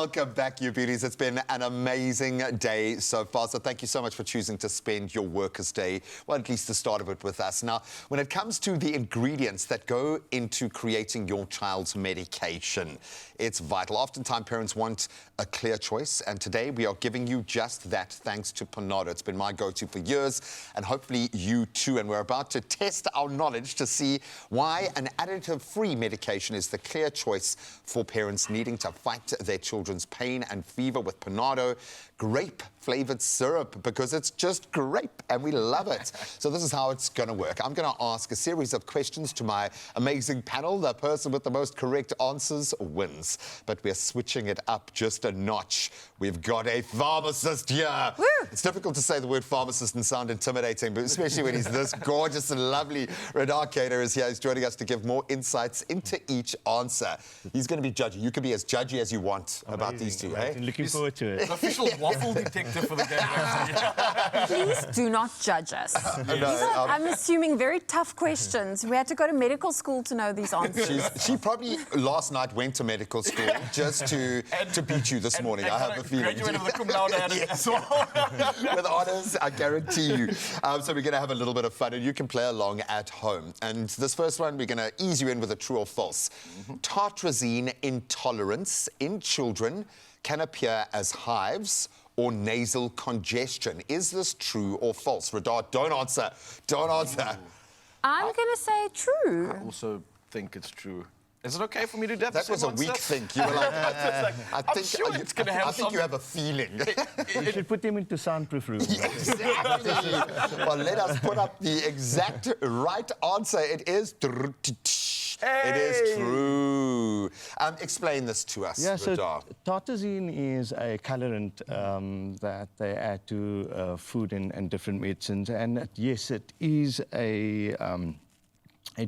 Welcome back, you beauties. It's been an amazing day so far, so thank you so much for choosing to spend your Workers' Day, well, at least the start of it with us. Now, when it comes to the ingredients that go into creating your child's medication, it's vital. Oftentimes, parents want a clear choice, and today we are giving you just that thanks to PANADO. It's been my go-to for years, and hopefully you too. And we're about to test our knowledge to see why an additive-free medication is the clear choice for parents needing to fight their children's pain and fever with PANADO grape-flavored syrup, because it's just grape and we love it. So this is how it's going to work. I'm going to ask a series of questions to my amazing panel. The person with the most correct answers wins. But we're switching it up just a notch. We've got a pharmacist here. Woo! It's difficult to say the word pharmacist and sound intimidating, but especially when he's this gorgeous and lovely. Radar Kater is here. He's joining us to give more insights into each answer. He's going to be judgy. You can be as judgy as you want about these two, eh? Looking forward to it. Official waffle detective for the game, actually. Please do not judge us. These are, I'm assuming, very tough questions. We had to go to medical school to know these answers. She probably last night went to medical school just to beat you this morning. I have a feeling. Graduated with a cum laude as well. With honours, I guarantee you. So we're going to have a little bit of fun, and you can play along at home. And this first one, we're going to ease you in with a true or false. Tartrazine intolerance in children can appear as hives or nasal congestion. Is this true or false? Radar, don't answer. Don't answer. I'm going to say true. I also think it's true. Is it okay for me to do that? That was a weak think. You were like, I think you have a feeling. You should put them into soundproof room. Exactly. Well, let us put up the exact right answer. It is... Hey! It is true. Explain this to us, Yeah, so Radar. tartrazine is a colorant that they add to food and different medicines. And yes, it is a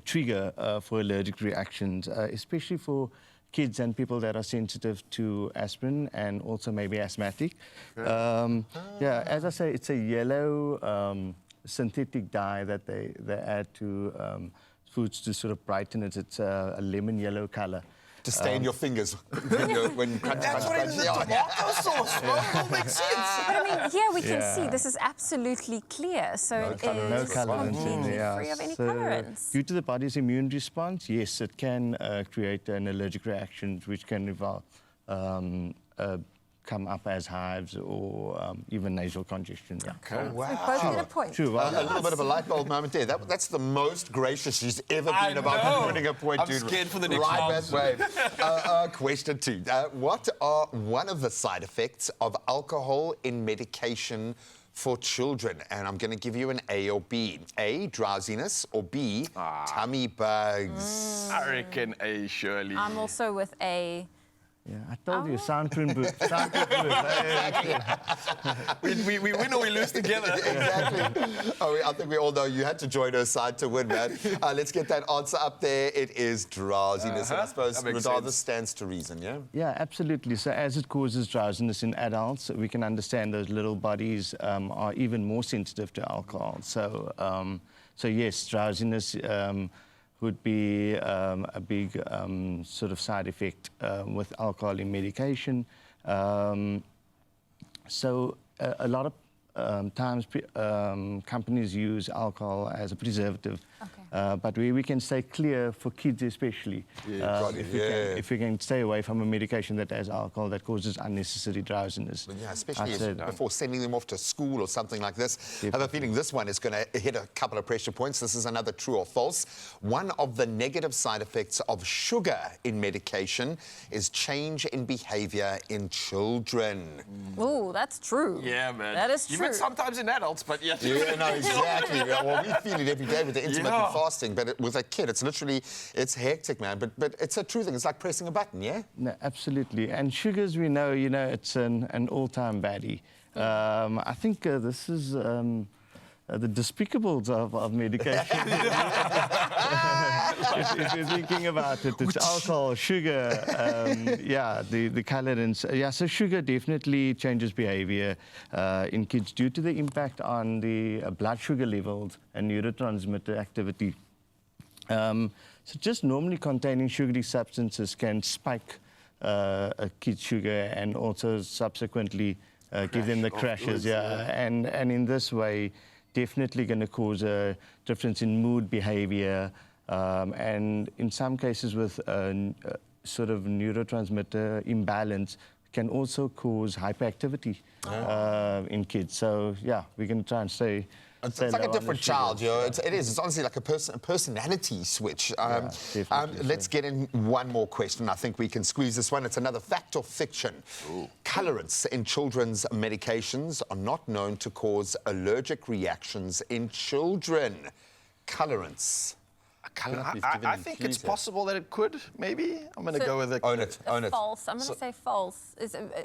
trigger for allergic reactions, especially for kids and people that are sensitive to aspirin and also maybe asthmatic. Yeah, as I say, it's a yellow synthetic dye that they add to foods to sort of brighten it. It's a lemon yellow color. To stain your fingers when you crunch. That's what it is in the tomato sauce. Well, it makes sense. But I mean, here we can see this is absolutely clear. So No it colorants. is No colorants completely in free of any So colorants. due to the body's immune response, yes, it can create an allergic reaction which can come up as hives or even nasal congestion. Yeah. Okay. Wow. We both get a point. True. A little bit of a light bulb moment there. That's the most gracious she's ever been about winning a point, I'm dude. scared for the next right round. that way. Question 2. What are one of the side effects of alcohol in medication for children? And I'm going to give you an A or B. A, drowsiness, or B, tummy bugs. I reckon A, surely. I'm also with A. Yeah, I told you, soundproof booth. We win or we lose together. Exactly. I think we all know you had to join her side to win, man. Let's get that answer up there. It is drowsiness. And I suppose, That makes Radar, sense. this stands to reason, yeah? Yeah, absolutely. So as it causes drowsiness in adults, we can understand those little bodies are even more sensitive to alcohol. So, so yes, drowsiness would be a big sort of side effect with alcohol in medication. So a lot of times companies use alcohol as a preservative. Okay. But we can stay clear for kids especially. If we can stay away from a medication that has alcohol that causes unnecessary drowsiness. Yeah, especially before sending them off to school or something like this. I have a feeling this one is going to hit a couple of pressure points. This is another true or false. One of the negative side effects of sugar in medication is change in behavior in children. Oh, that's true. Yeah, man. That is true. Even sometimes in adults, but yeah. Yeah, no, exactly. Well, we feel it every day with the intermittent fasting, but with a kid, it's literally, it's hectic, man. But it's a true thing. It's like pressing a button, yeah? No, absolutely. And sugars, we know, it's an all-time baddie. I think this is the despicables of medication. if you're thinking about it, it's alcohol, sugar, yeah, the colorants. Yeah, so sugar definitely changes behavior in kids due to the impact on the blood sugar levels and neurotransmitter activity. So just normally containing sugary substances can spike a kid's sugar and also subsequently give them the crashes. And in this way, definitely going to cause a difference in mood, behavior, and in some cases with sort of neurotransmitter imbalance can also cause hyperactivity in kids. So yeah, we're going to try and stay. It's like a different child, you know. It is. It's honestly like a personality switch. Let's get in one more question. I think we can squeeze this one. It's another fact or fiction. Colorants in children's medications are not known to cause allergic reactions in children. Colorants. I think it's possible that it could, maybe. I'm going to go with it. Own it. False. I'm going to say false.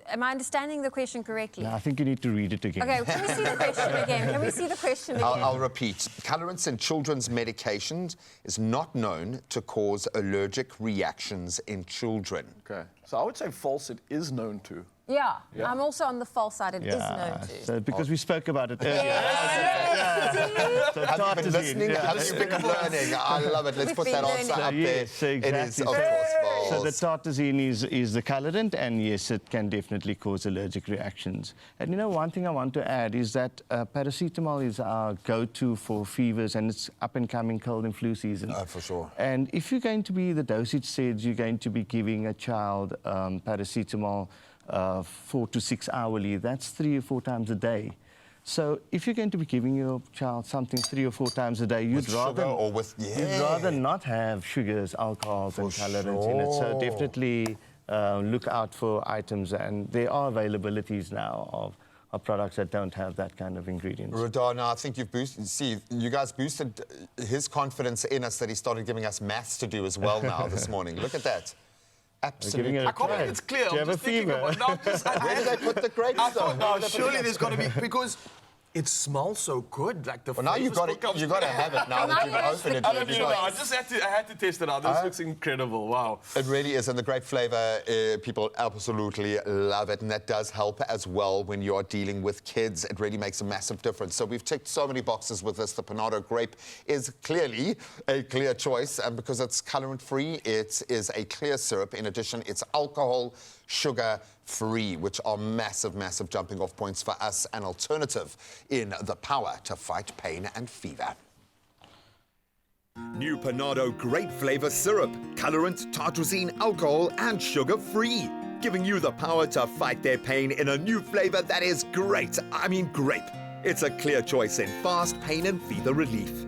Am I understanding the question correctly? No, I think you need to read it again. Okay, can we see the question again? Can we see the question again? I'll repeat. Colorants in children's medications is not known to cause allergic reactions in children. Okay. So I would say false, it is known to. Yeah, I'm also on the false side. It is known to. So because we spoke about it earlier. So Have you been listening? Have you been learning? I love it. Let's put that answer up there. Yes, exactly. It is, of course, false. So the tartrazine is the colorant, and yes, it can definitely cause allergic reactions. And you know, one thing I want to add is that paracetamol is our go-to for fevers, and it's up-and-coming cold and flu season. For sure. And if you're going to be, the dosage says you're going to be giving a child paracetamol 4 to 6 hourly, that's 3 or 4 times a day. So if you're going to be giving your child something 3 or 4 times a day, you'd rather not have sugars, alcohols, and colorants in it. So definitely look out for items, and there are availabilities now of products that don't have that kind of ingredients. Rodana, I think you've boosted. See, you guys boosted his confidence in us that he started giving us maths to do as well now this morning. Look at that. Absolutely. I can't believe it's clear. Do you have a fever? Where did they put the grapes? I thought, no, surely there's got to be, because it smells so good. Like the now you've got to have it now that you've opened it. I don't even know. I had to test it out. This looks incredible. Wow. It really is, and the grape flavour, people absolutely love it, and that does help as well when you're dealing with kids. It really makes a massive difference. So we've ticked so many boxes with this. The PANADO grape is clearly a clear choice, and because it's colorant-free, it is a clear syrup. In addition, it's alcohol, sugar-free, which are massive, massive jumping-off points for us, an alternative in the power to fight pain and fever. New PANADO grape flavour syrup, colorant, tartrazine, alcohol and sugar-free. Giving you the power to fight their pain in a new flavour that is great. I mean grape. It's a clear choice in fast pain and fever relief.